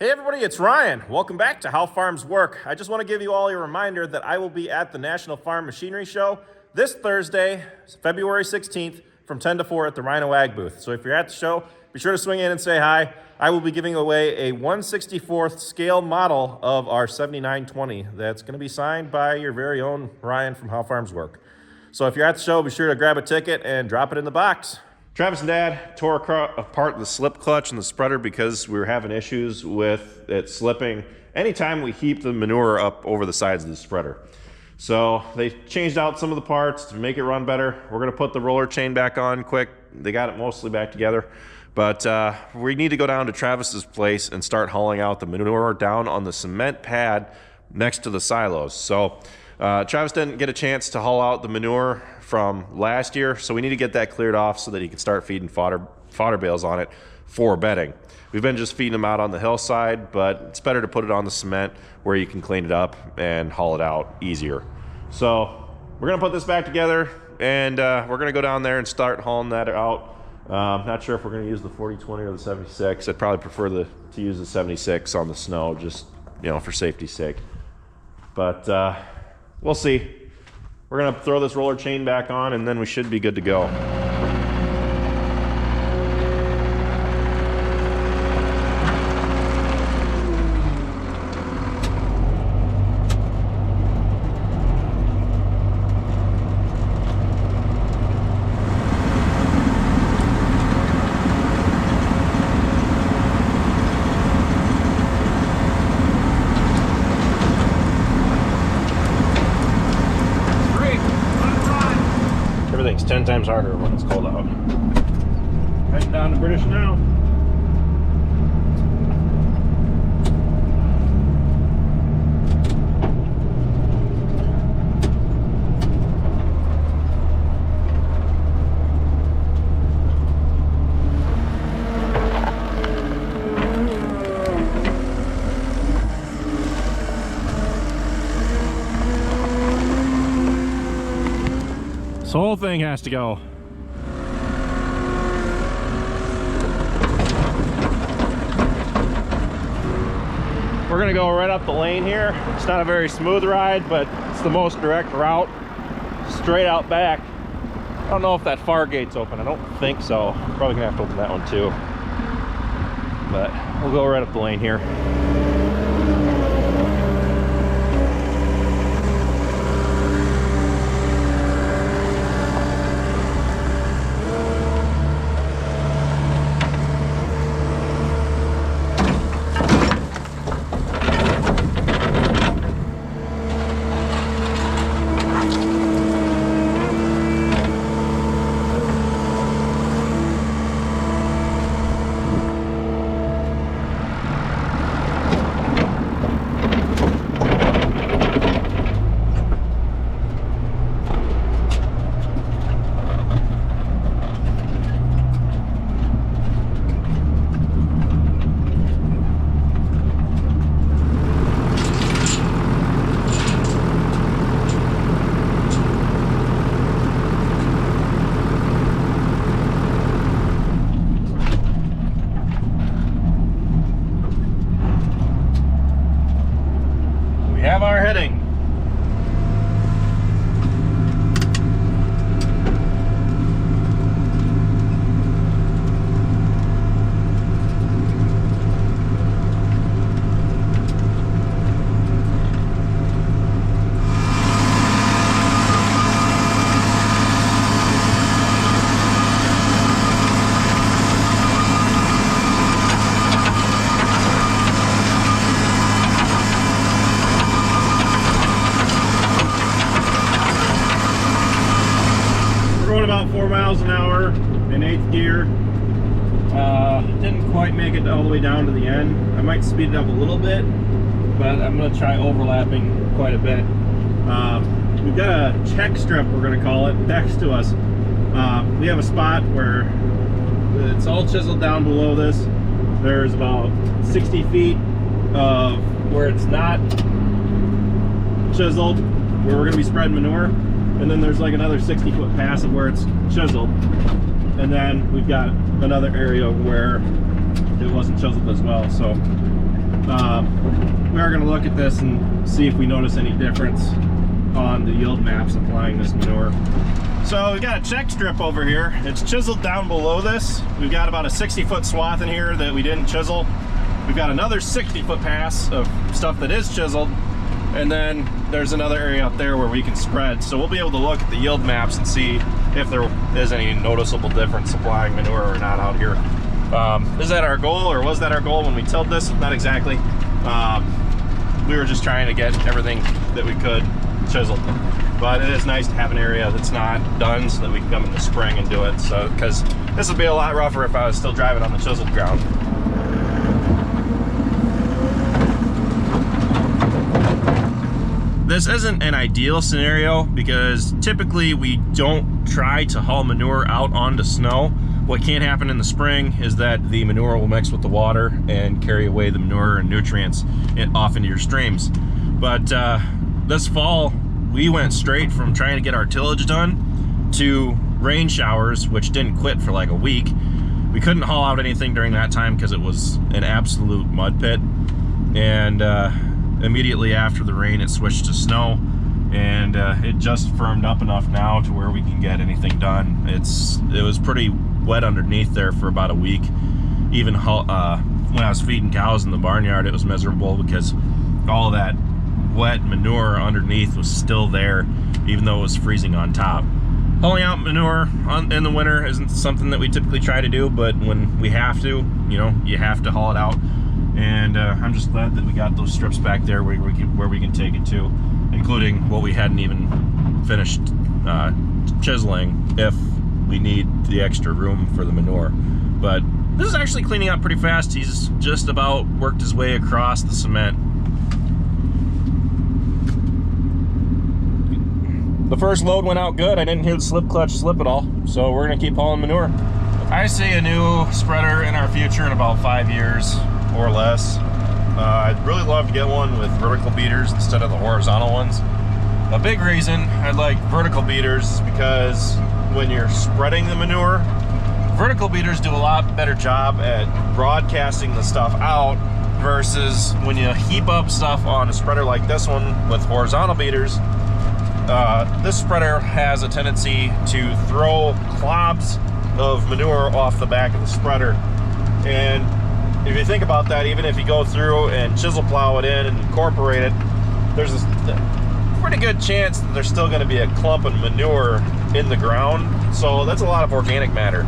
Hey everybody, it's Ryan. Welcome back to How Farms Work. I just want to give you all a reminder that I will be at the National Farm Machinery Show this Thursday, February 16th from 10 to 4 at the Rhino Ag booth. So if you're at the show, be sure to swing in and say hi. I will be giving away a 1/64th scale model of our 7920 that's going to be signed by your very own Ryan from How Farms Work. So if you're at the show, be sure to grab a ticket and drop it in the box. Travis and Dad tore apart the slip clutch and the spreader because we were having issues with it slipping anytime we heap the manure up over the sides of the spreader. So they changed out some of the parts to make it run better. We're going to put the roller chain back on quick. They got it mostly back together. But we need to go down to Travis's place and start hauling out the manure down on the cement pad next to the silos. So Travis didn't get a chance to haul out the manure from last year, so we need to get that cleared off so that he can start feeding fodder bales on it for bedding. We've been just feeding them out on the hillside, but it's better to put it on the cement where you can clean it up and haul it out easier. So we're gonna put this back together and we're gonna go down there and start hauling that out. Not sure if we're gonna use the 40/20 or the 76. I'd probably prefer to use the 76 on the snow, just for safety's sake. But we'll see. We're gonna throw this roller chain back on and then we should be good to go. Everything's 10 times harder when it's cold out. Heading down to British now. This whole thing has to go. We're gonna go right up the lane here. It's not a very smooth ride, but it's the most direct route. Straight out back. I don't know if that far gate's open. I don't think so. Probably gonna have to open that one too. But we'll go right up the lane here. We have our heading. About 4 miles an hour in 8th gear. Didn't quite make it all the way down to the end. I might speed it up a little bit, but I'm going to try overlapping quite a bit. We've got a check strip, we're going to call it, next to us. We have a spot where it's all chiseled down below this. There's about 60 feet of where it's not chiseled, where we're going to be spreading manure. And then there's like another 60-foot pass of where it's chiseled. And then we've got another area where it wasn't chiseled as well. So we are going to look at this and see if we notice any difference on the yield maps applying this manure. So we've got a check strip over here. It's chiseled down below this. We've got about a 60-foot swath in here that we didn't chisel. We've got another 60-foot pass of stuff that is chiseled, and then there's another area out there where we can spread. So we'll be able to look at the yield maps and see if there is any noticeable difference supplying manure or not out here. Is that our goal, or was that our goal when we tilled this? Not exactly. We were just trying to get everything that we could chiseled. But it is nice to have an area that's not done so that we can come in the spring and do it. So, because this would be a lot rougher if I was still driving on the chiseled ground. This isn't an ideal scenario because typically we don't try to haul manure out onto snow. What can happen in the spring is that the manure will mix with the water and carry away the manure and nutrients off into your streams. But this fall, we went straight from trying to get our tillage done to rain showers, which didn't quit for like a week. We couldn't haul out anything during that time because it was an absolute mud pit. And immediately after the rain, it switched to snow, and it just firmed up enough now to where we can get anything done. It was pretty wet underneath there for about a week. Even when I was feeding cows in the barnyard, it was miserable because all of that wet manure underneath was still there, even though it was freezing on top. Hauling out manure in the winter isn't something that we typically try to do, but when we have to, you know, you have to haul it out. And I'm just glad that we got those strips back there where we can take it to, including what we hadn't even finished chiseling if we need the extra room for the manure. But this is actually cleaning up pretty fast. He's just about worked his way across the cement. The first load went out good. I didn't hear the slip clutch slip at all, so we're gonna keep hauling manure. I see a new spreader in our future in about 5 years or less. I'd really love to get one with vertical beaters instead of the horizontal ones. A big reason I'd like vertical beaters is because when you're spreading the manure, vertical beaters do a lot better job at broadcasting the stuff out versus when you heap up stuff on a spreader like this one with horizontal beaters. This spreader has a tendency to throw clobs of manure off the back of the spreader, and if you think about that, even if you go through and chisel plow it in and incorporate it, there's a pretty good chance that there's still going to be a clump of manure in the ground. So that's a lot of organic matter.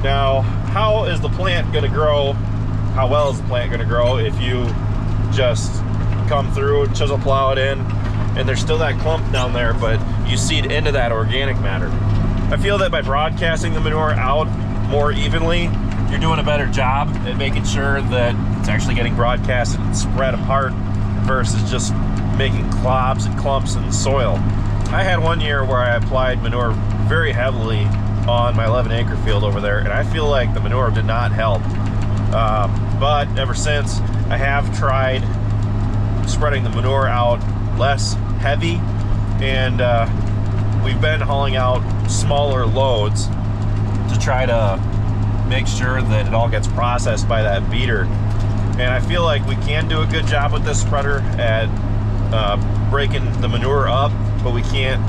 Now, how is the plant going to grow? How well is the plant going to grow if you just come through, chisel plow it in, and there's still that clump down there, but you seed into that organic matter? I feel that by broadcasting the manure out more evenly, you're doing a better job at making sure that it's actually getting broadcasted and spread apart versus just making clobs and clumps in the soil. I had one year where I applied manure very heavily on my 11-acre field over there, and I feel like the manure did not help. But ever since, I have tried spreading the manure out less heavy, and we've been hauling out smaller loads to try to make sure that it all gets processed by that beater. And I feel like we can do a good job with this spreader at breaking the manure up, but we can't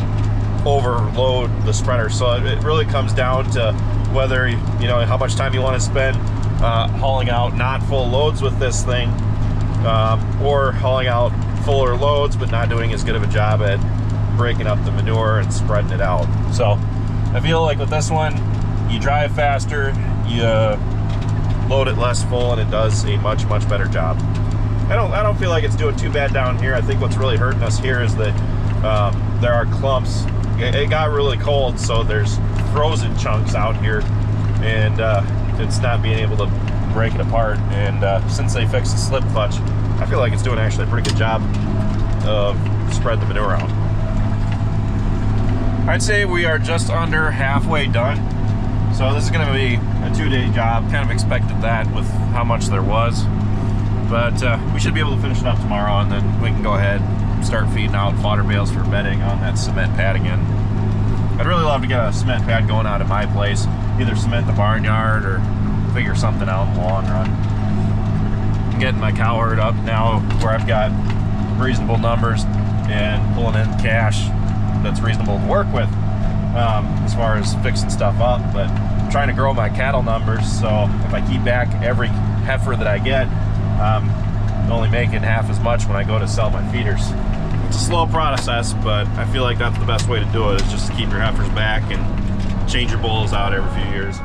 overload the spreader. So it really comes down to whether, you know, how much time you want to spend hauling out not full loads with this thing, or hauling out fuller loads but not doing as good of a job at breaking up the manure and spreading it out. So I feel like with this one, you drive faster, you load it less full, and it does a much better job. I don't feel like it's doing too bad down here. I think what's really hurting us here is that there are clumps. It got really cold, so there's frozen chunks out here, and it's not being able to break it apart. And since they fixed the slip clutch, I feel like it's doing actually a pretty good job of spread the manure out. I'd say we are just under halfway done. So this is going to be a 2-day job. Kind of expected that with how much there was. But we should be able to finish it up tomorrow, and then we can go ahead and start feeding out fodder bales for bedding on that cement pad again. I'd really love to get a cement pad going out at my place. Either cement the barnyard or figure something out in the long run. getting my cow herd up now where I've got reasonable numbers and pulling in cash that's reasonable to work with as far as fixing stuff up. But I'm trying to grow my cattle numbers, so if I keep back every heifer that I get, I'm only making half as much when I go to sell my feeders. It's a slow process, but I feel like that's the best way to do it, is just to keep your heifers back and change your bulls out every few years.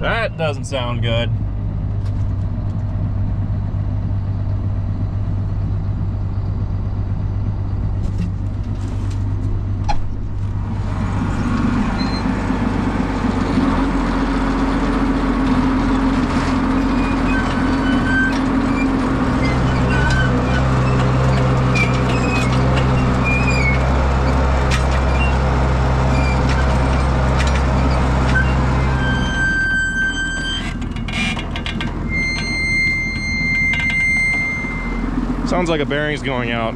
That doesn't sound good. Sounds like a bearing's going out.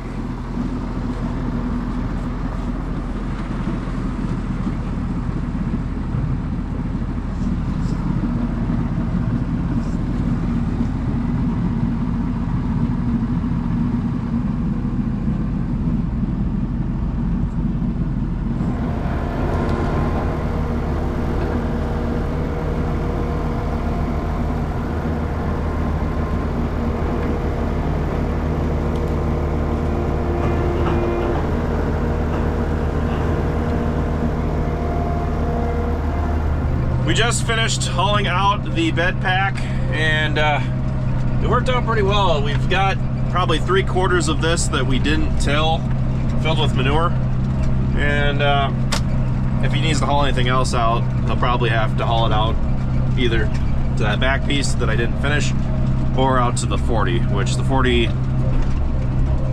We just finished hauling out the Bedpack, and it worked out pretty well. We've got probably 3/4 of this that we didn't till, filled with manure. And if he needs to haul anything else out, he'll probably have to haul it out either to that back piece that I didn't finish, or out to the 40, which the 40,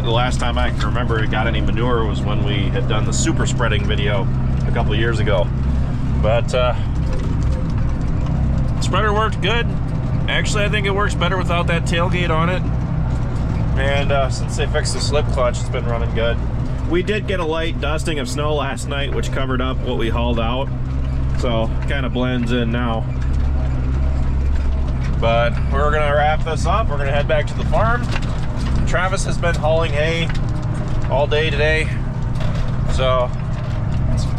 the last time I can remember it got any manure was when we had done the super spreading video a couple of years ago. But spreader worked good. Actually, I think it works better without that tailgate on it. And since they fixed the slip clutch, it's been running good. We did get a light dusting of snow last night, which covered up what we hauled out. So kind of blends in now. But we're gonna wrap this up. We're gonna head back to the farm. Travis has been hauling hay all day today. So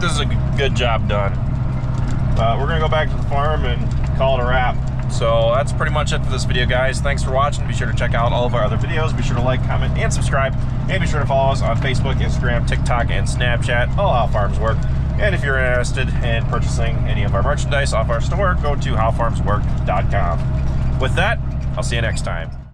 this is a good job done. We're gonna go back to the farm and call it a wrap. So that's pretty much it for this video, guys. Thanks for watching. Be sure to check out all of our other videos. Be sure to like, comment, and subscribe. And be sure to follow us on Facebook, Instagram, TikTok, and Snapchat, all How Farms Work. And if you're interested in purchasing any of our merchandise off our store, go to howfarmswork.com. With that, I'll see you next time.